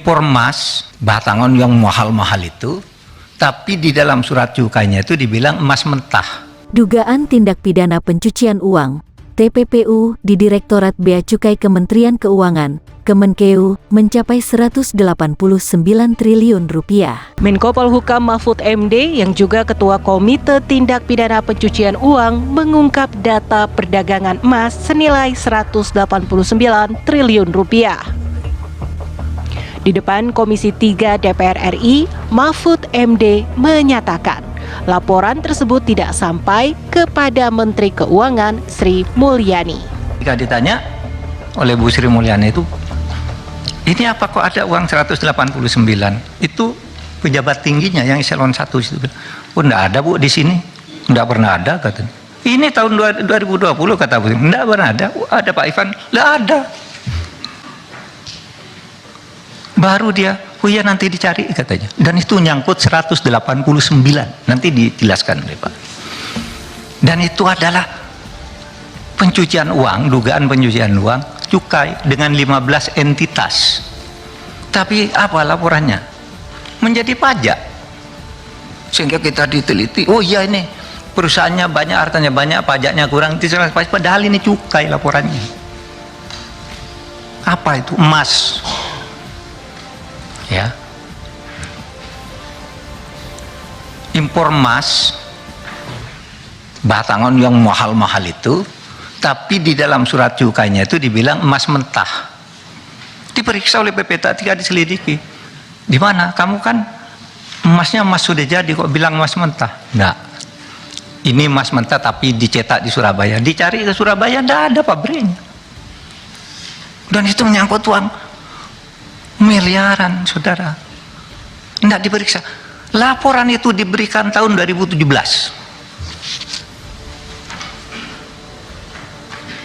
impor emas batangan yang mahal-mahal itu, tapi di dalam surat cukainya itu dibilang emas mentah. Dugaan tindak pidana pencucian uang, TPPU di Direktorat Bea Cukai Kementerian Keuangan, Kemenkeu, mencapai 189 triliun rupiah. Menko Polhukam Mahfud MD yang juga Ketua Komite Tindak Pidana Pencucian Uang mengungkap data perdagangan emas senilai 189 triliun rupiah. Di depan Komisi 3 DPR RI, Mahfud MD menyatakan laporan tersebut tidak sampai kepada Menteri Keuangan Sri Mulyani. Jika ditanya oleh Bu Sri Mulyani itu, ini apa kok ada uang 189? Itu pejabat tingginya yang eselon 1 itu. Oh, enggak ada Bu di sini. Enggak pernah ada katanya. Ini tahun 2020 kata Bu. Enggak pernah ada. Ada Pak Ivan, enggak ada. Baru dia, oh iya nanti dicari katanya. Dan itu nyangkut 189, nanti dijelaskan oleh Pak. Dan itu adalah pencucian uang, dugaan pencucian uang, cukai dengan 15 entitas. Tapi apa laporannya? Menjadi pajak. Sehingga kita diteliti, oh iya ini perusahaannya banyak, hartanya banyak, pajaknya kurang, padahal ini cukai laporannya. Apa itu? Emas. Ya, impor emas batangan yang mahal-mahal itu, tapi di dalam surat cukainya itu dibilang emas mentah. Diperiksa oleh PPT3, diselidiki. Di mana? Kamu kan emasnya emas sudah jadi, kok bilang emas mentah? Enggak. Ini emas mentah tapi dicetak di Surabaya. Dicari ke Surabaya, enggak ada pabriknya. Dan itu menyangkut uang miliaran, saudara. Tidak diperiksa. Laporan itu diberikan tahun 2017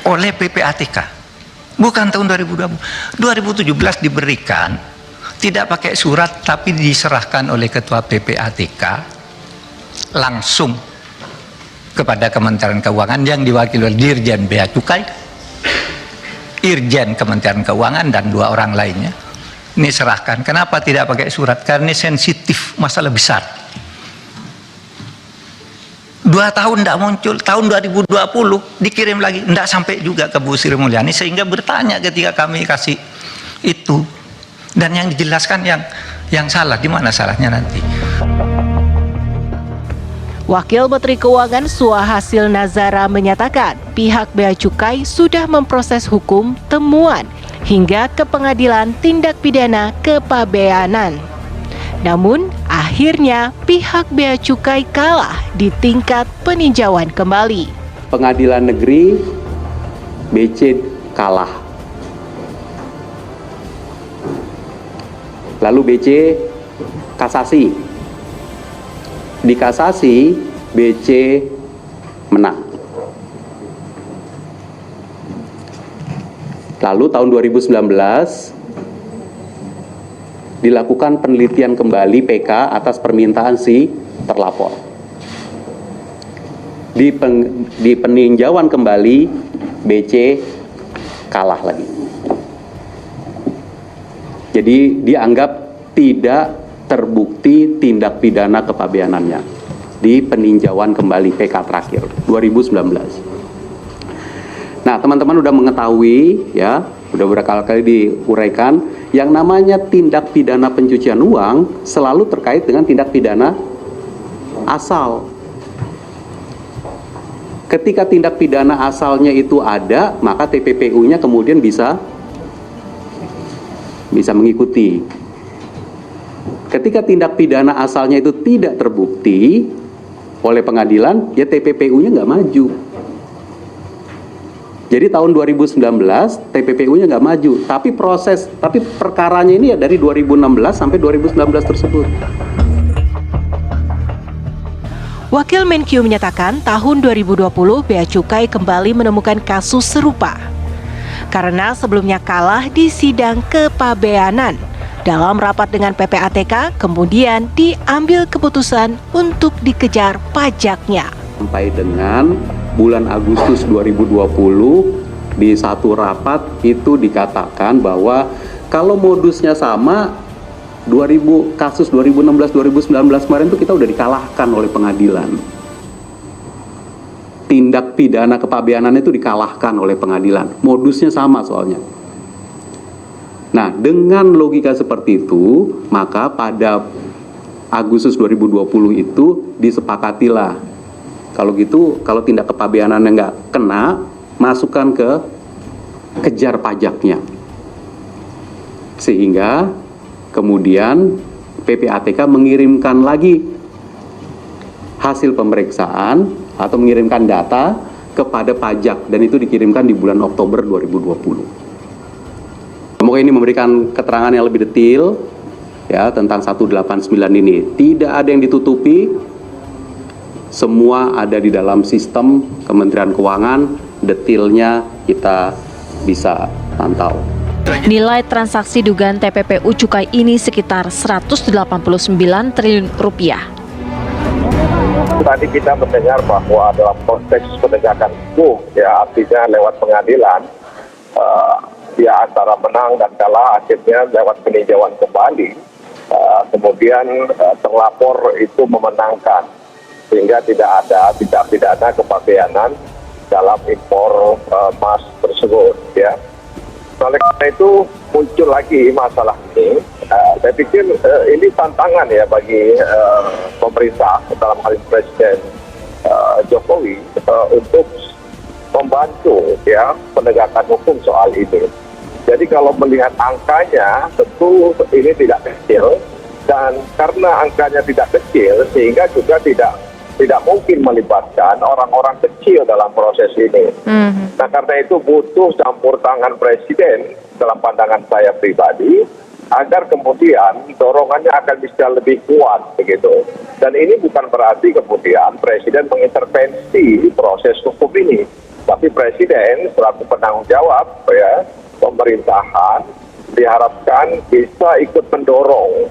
oleh PPATK, bukan tahun 2020. 2017 diberikan, tidak pakai surat, tapi diserahkan oleh Ketua PPATK langsung kepada Kementerian Keuangan yang diwakili oleh Dirjen Bea Cukai, Irjen Kementerian Keuangan, dan 2 orang lainnya. Ini serahkan. Kenapa tidak pakai surat? Karena ini sensitif, masalah besar. 2 tahun tidak muncul, tahun 2020 dikirim lagi, tidak sampai juga ke Bu Sri Mulyani, sehingga bertanya ketika kami kasih itu, dan yang dijelaskan yang salah, di mana salahnya nanti. Wakil Menteri Keuangan Suhasil Nazara menyatakan pihak Bea Cukai sudah memproses hukum temuan hingga ke Pengadilan Tindak Pidana Kepabeanan. Namun, akhirnya pihak Bea Cukai kalah di tingkat peninjauan kembali. Pengadilan Negeri BC kalah. Lalu BC kasasi. Di kasasi, BC menang. Lalu tahun 2019 dilakukan penelitian kembali PK atas permintaan si terlapor. Di peninjauan kembali, BC kalah lagi. Jadi dianggap tidak terbukti tindak pidana kepabeanannya di peninjauan kembali PK terakhir 2019. Nah, teman-teman udah mengetahui ya, udah berkali-kali diuraikan, yang namanya tindak pidana pencucian uang selalu terkait dengan tindak pidana asal. Ketika tindak pidana asalnya itu ada, maka TPPU-nya kemudian bisa mengikuti. Ketika tindak pidana asalnya itu tidak terbukti oleh pengadilan, ya TPPU-nya nggak maju. Jadi tahun 2019 TPPU-nya nggak maju, tapi perkaranya ini ya dari 2016 sampai 2019 tersebut. Wakil Menkyu menyatakan tahun 2020 Bea Cukai kembali menemukan kasus serupa karena sebelumnya kalah di sidang kepabeanan. Dalam rapat dengan PPATK, kemudian diambil keputusan untuk dikejar pajaknya. Sampai dengan bulan Agustus 2020, di satu rapat itu dikatakan bahwa kalau modusnya sama, kasus 2016-2019 kemarin itu kita udah dikalahkan oleh pengadilan. Tindak pidana kepabeanan itu dikalahkan oleh pengadilan. Modusnya sama soalnya. Nah, dengan logika seperti itu, maka pada Agustus 2020 itu disepakatilah. Kalau gitu, kalau tindak kepabeanannya nggak kena, masukkan ke kejar pajaknya. Sehingga kemudian PPATK mengirimkan lagi hasil pemeriksaan atau mengirimkan data kepada pajak, dan itu dikirimkan di bulan Oktober 2020. Semoga ini memberikan keterangan yang lebih detail ya tentang 189 ini. Tidak ada yang ditutupi, semua ada di dalam sistem Kementerian Keuangan, detailnya kita bisa pantau. Nilai transaksi dugaan TPPU cukai ini sekitar 189 triliun rupiah. Tadi kita mendengar bahwa dalam konteks penegakan hukum, ya artinya lewat pengadilan, dia antara menang dan kalah, akhirnya lewat peninjauan kembali, kemudian terlapor itu memenangkan, sehingga tidak ada tindak pidana kepabeanan dalam impor emas tersebut, ya. Oleh karena itu muncul lagi masalah ini. Saya pikir ini tantangan ya bagi pemerintah, dalam hal ini Presiden Jokowi, untuk membantu ya penegakan hukum soal ini. Jadi kalau melihat angkanya, tentu ini tidak kecil, dan karena angkanya tidak kecil, sehingga juga tidak mungkin melibatkan orang-orang kecil dalam proses ini. Nah, karena itu butuh campur tangan Presiden dalam pandangan saya pribadi, agar kemudian dorongannya akan bisa lebih kuat begitu. Dan ini bukan berarti kemudian Presiden mengintervensi proses hukum ini, tapi Presiden selaku penanggung jawab ya pemerintahan diharapkan bisa ikut mendorong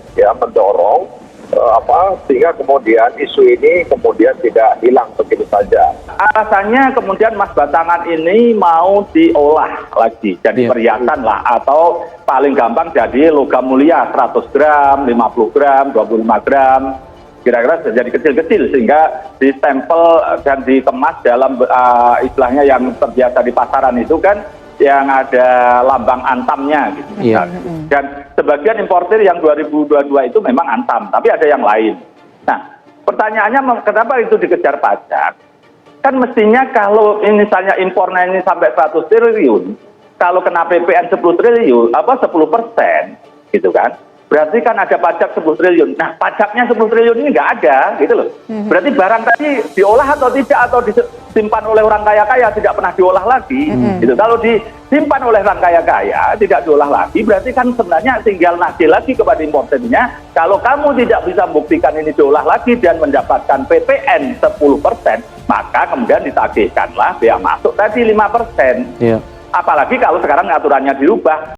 sehingga kemudian isu ini kemudian tidak hilang begitu saja. Alasannya kemudian emas batangan ini mau diolah lagi jadi perhiasan lah, atau paling gampang jadi logam mulia 100 gram, 50 gram, 25 gram, kira-kira jadi kecil-kecil sehingga distempel dan dikemas dalam istilahnya yang terbiasa di pasaran itu kan yang ada lambang Antamnya gitu. Dan sebagian importir yang 2022 itu memang Antam, tapi ada yang lain. Nah, pertanyaannya kenapa itu dikejar pajak? Kan mestinya kalau misalnya impornya ini sampai 100 triliun, kalau kena PPN 10 triliun, 10% gitu kan? Berarti kan ada pajak 10 triliun. Nah, pajaknya 10 triliun ini nggak ada, gitu loh. Berarti barang tadi diolah atau tidak, atau disimpan oleh orang kaya-kaya, tidak pernah diolah lagi. Gitu. Kalau disimpan oleh orang kaya-kaya, tidak diolah lagi, berarti kan sebenarnya tinggal nagih lagi kepada importernya. Kalau kamu tidak bisa membuktikan ini diolah lagi dan mendapatkan PPN 10%, maka kemudian ditagihkanlah bea masuk tadi 5%. Apalagi kalau sekarang aturannya dirubah.